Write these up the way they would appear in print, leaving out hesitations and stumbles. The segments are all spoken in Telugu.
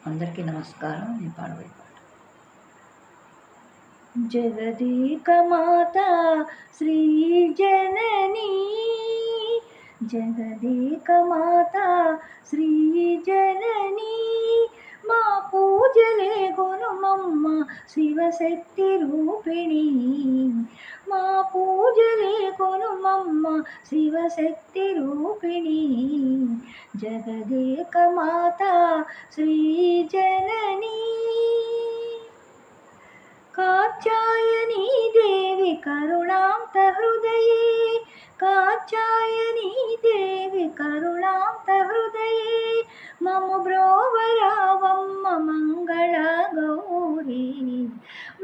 అందరికీ నమస్కారం. నేను పాడబోయే పాట జగదేక మాత శ్రీ జననీ, జగదేక మాత శ్రీ జననీ, మా పూజలే గొనుమమ్మ శివశక్తి రూపిణి, మా పూజలే గొనుమమ్మ శివశక్తి రూపిణి, జగదేక మాత శ్రీ జననీ. कात्यायनी देवी करुणांत हृदये, कात्यायनी देवी करुणांत हृदये, मम ब्रोवरावम्म मंगल गौरी,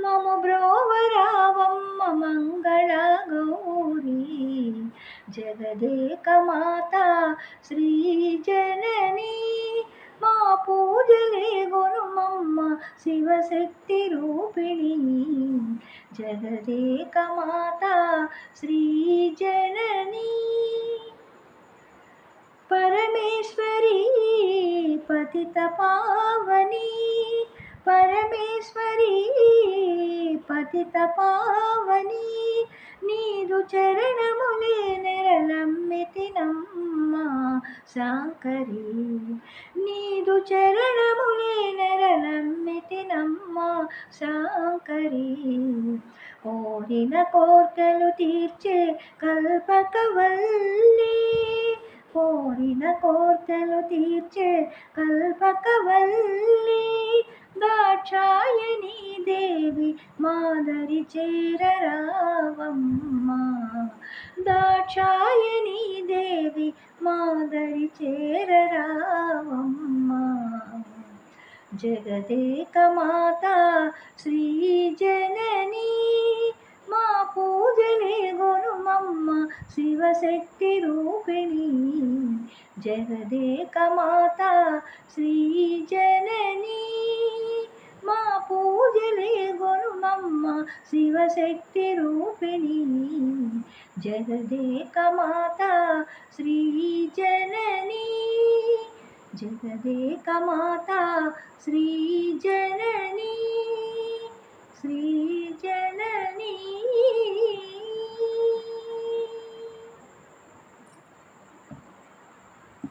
मम ब्रोवरावम्म मंगल गौरी, जगदेक माता श्री जननी, మా పూజలే గొనుమమ్మ శివశక్తి రూపిణి, జగదేక మాత శ్రీ జననీ. పరమేశ్వరీ పతిత పావని, పరమేశ్వరీ పతిత పావని, నీదు చరణములే నెరలమ్మితినమ్మ శాంకరి, నీదు చరణములే నెరలమ్మితినమ్మ శాంకరి, కోరిన కోర్కెలు తీర్చే కల్పకవల్లి, కోరిన కోర్కెలు తీర్చే కల్పకవల్లి, దాక్షాయణీ దేవి మాదరి చేరరావమ్మ, దాక్షాయణీ దేవి మాదరి చేరరావమ్మ, జగదేక మాత శ్రీ జననీ, మా పూజలే గొనుమమ్మ శివశక్తి రూపిణి, జగదేక మాత శ్రీ జననీ, మా పూజలే గొనుమమ్మ శివశక్తి రూపిణి, జగదేక మాత శ్రీ జననీ, జగదేక మాత శ్రీ జననీ, శ్రీ